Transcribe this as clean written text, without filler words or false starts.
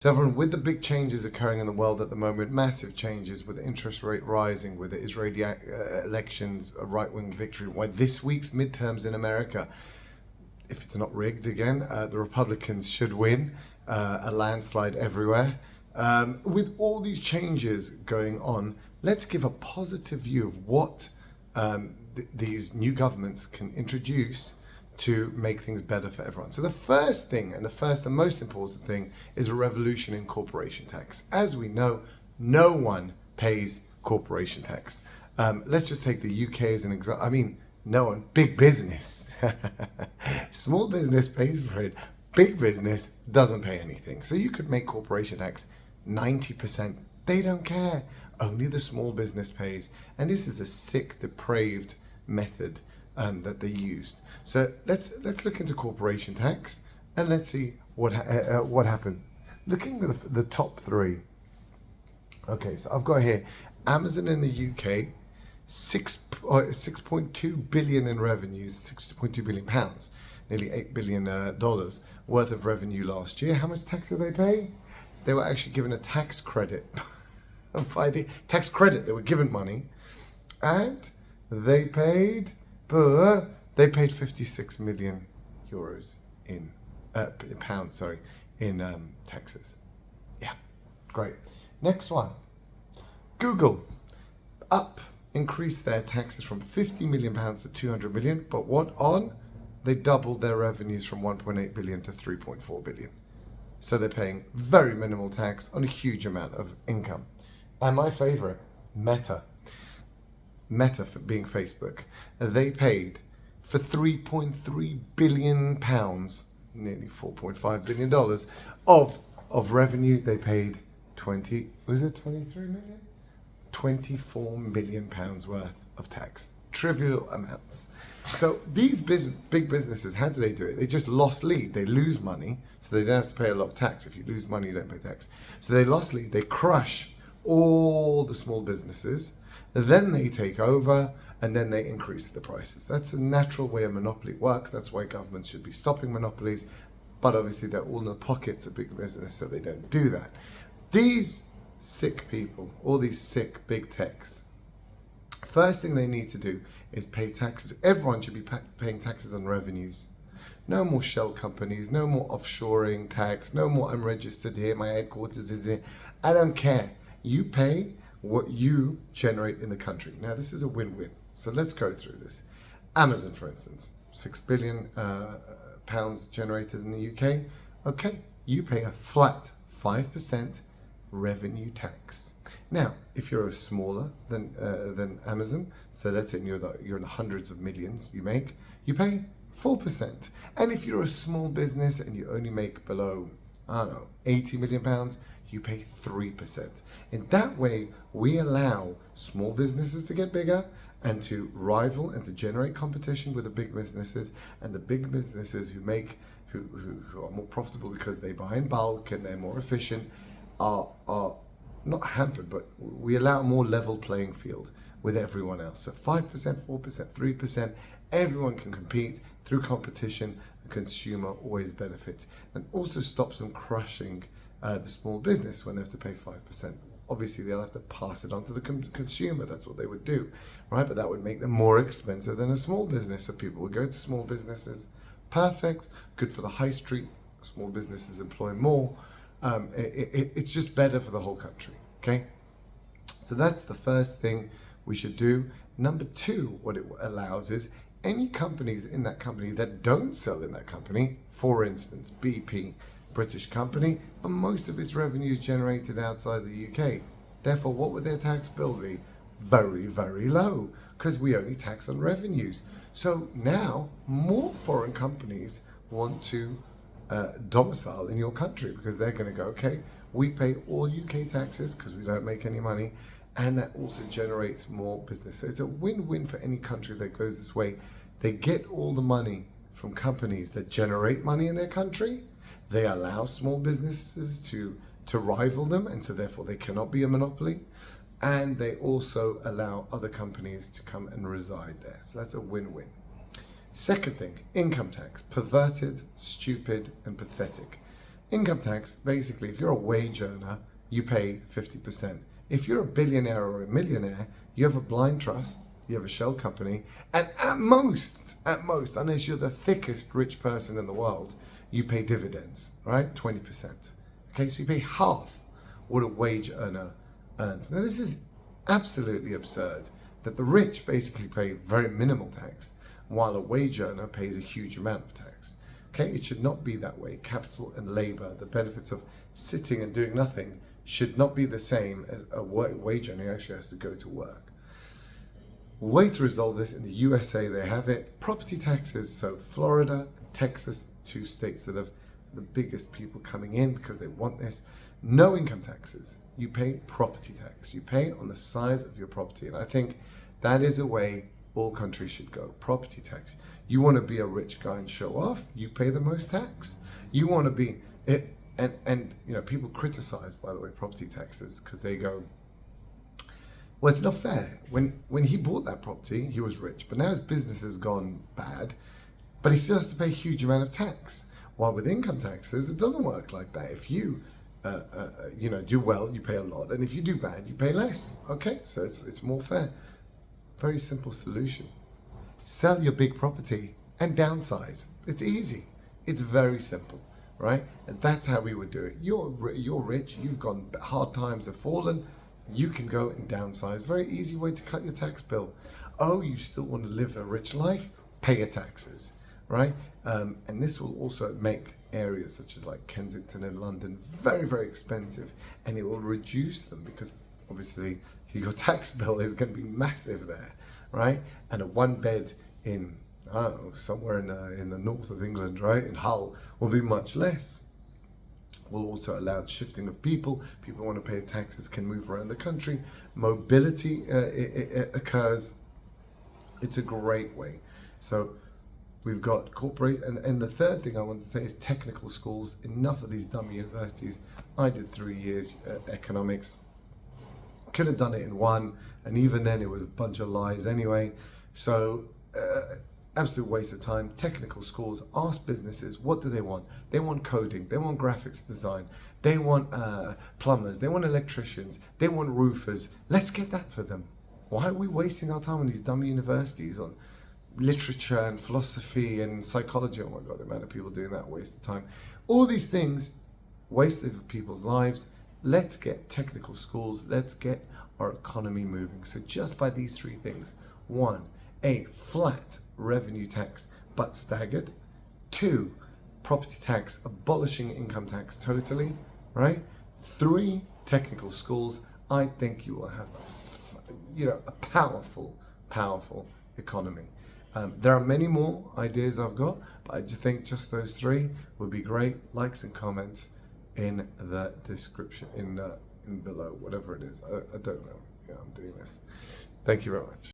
So everyone, with the big changes occurring in the world at the moment, massive changes with the interest rate rising, with the Israeli elections, a right-wing victory, why this week's midterms in America, if it's not rigged again, the Republicans should win, a landslide everywhere. With all these changes going on, let's give a positive view of what these new governments can introduce to make things better for everyone. So the first thing, and the most important thing, is a revolution in corporation tax. As we know, no one pays corporation tax. Let's just take the UK as an example. I mean, no one. Big business. Small business pays for it. Big business doesn't pay anything. So you could make corporation tax 90%. They don't care. Only the small business pays. And this is a sick, depraved method that they used. So let's look into corporation tax and let's see what happens. Looking at the top three. Okay, so I've got here Amazon in the UK, 6.2 billion in revenues, 6.2 billion pounds, nearly $8 billion worth of revenue last year. How much tax did they pay? They were actually given a tax credit. By the tax credit, they were given money, and they paid 56 million euros in pounds, sorry, in taxes. Yeah, great. Next one, Google increased their taxes from 50 million pounds to 200 million, but what on? They doubled their revenues from 1.8 billion to 3.4 billion. So they're paying very minimal tax on a huge amount of income. And my favorite, Meta for being Facebook, they paid for 3.3 billion pounds, nearly $4.5 billion of revenue. They paid 23 million? 24 million pounds worth of tax. Trivial amounts. So these big businesses, how do they do it? They just lost lead. They lose money, so they don't have to pay a lot of tax. If you lose money, you don't pay tax. So they lost lead. They crush all the small businesses. Then they take over, and then they increase the prices. That's a natural way a monopoly works. That's why governments should be stopping monopolies. But obviously, they're all in the pockets of big business, so they don't do that. These sick people, all these sick big techs, first thing they need to do is pay taxes. Everyone should be paying taxes on revenues. No more shell companies, no more offshoring tax, no more I'm registered here, my headquarters is here. I don't care. You pay what you generate in the country. Now, this is a win-win. So let's go through this. Amazon, for instance, 6 billion pounds generated in the UK. Okay, you pay a flat 5% revenue tax. Now, if you're smaller than Amazon, so let's say you're in the hundreds of millions you pay 4%. And if you're a small business and you only make below, I don't know, 80 million pounds, you pay 3%. In that way, we allow small businesses to get bigger and to rival and to generate competition with the big businesses, and the big businesses who are more profitable because they buy in bulk and they're more efficient are not hampered, but we allow a more level playing field with everyone else. So 5%, 4%, 3%, everyone can compete through competition. The consumer always benefits, and also stops them crushing the small business when they have to pay 5%. Obviously, they'll have to pass it on to the consumer. That's what they would do, right? But that would make them more expensive than a small business. So people would go to small businesses. Perfect. Good for the high street. Small businesses employ more. It's just better for the whole country, okay? So that's the first thing we should do. Number two, what it allows is any companies in that company that don't sell in that company, for instance, BP, British company, but most of its revenue is generated outside the UK. Therefore, what would their tax bill be? Very, very low, because we only tax on revenues. So now more foreign companies want to domicile in your country, because they're going to go, okay, we pay all UK taxes because we don't make any money, and that also generates more business. So it's a win-win for any country that goes this way. They get all the money from companies that generate money in their country. They allow small businesses to rival them, and so therefore they cannot be a monopoly. And they also allow other companies to come and reside there. So that's a win-win. Second thing, income tax. Perverted, stupid, and pathetic. Income tax, basically, if you're a wage earner, you pay 50%. If you're a billionaire or a millionaire, you have a blind trust, you have a shell company, and at most, unless you're the thickest rich person in the world, you pay dividends, right? 20%. Okay, so you pay half what a wage earner earns. Now, this is absolutely absurd that the rich basically pay very minimal tax, while a wage earner pays a huge amount of tax. Okay, it should not be that way. Capital and labor, the benefits of sitting and doing nothing, should not be the same as a wage earner who actually has to go to work. Way to resolve this, in the USA they have it. Property taxes, so Florida, Texas, 2 states that have the biggest people coming in because they want this. No income taxes. You pay property tax. You pay on the size of your property. And I think that is a way all countries should go. Property tax. You want to be a rich guy and show off, you pay the most tax. You want to be it, and you know, people criticize, by the way, property taxes because they go, well, it's not fair. When he bought that property, he was rich, but now his business has gone bad, but he still has to pay a huge amount of tax. While with income taxes, it doesn't work like that. If you do well, you pay a lot, and if you do bad, you pay less. Okay, so it's more fair. Very simple solution. Sell your big property and downsize. It's easy. It's very simple, right? And that's how we would do it. You're rich. You've gone, hard times have fallen. You can go and downsize. Very easy way to cut your tax bill. Oh, you still want to live a rich life? Pay your taxes, right? And this will also make areas such as like Kensington and London very, very expensive, and it will reduce them because obviously your tax bill is going to be massive there, right? And a 1-bed in, I don't know, somewhere in the north of England, right, in Hull, will be much less. Will also allow shifting of people. People who want to pay taxes can move around the country. Mobility it occurs. It's a great way. So we've got corporate, and the third thing I want to say is technical schools. Enough of these dumb universities. I did 3 years economics. Could have done it in 1, and even then it was a bunch of lies anyway. So absolute waste of time. Technical schools, ask businesses, what do they want? They want coding, they want graphics design, they want plumbers, they want electricians, they want roofers. Let's get that for them. Why are we wasting our time on these dumb universities on literature and philosophy and psychology? Oh my God, the amount of people doing that, waste of time. All these things, wasted of people's lives. Let's get technical schools, let's get our economy moving. So just by these 3 things: 1, a flat revenue tax but staggered. 2, property tax, abolishing income tax totally, right? 3, technical schools. I think you will have a powerful economy. There are many more ideas I've got, but I just think just those 3 would be great. Likes and comments in the description, in below, whatever it is. I don't know. Yeah, I'm doing this. Thank you very much.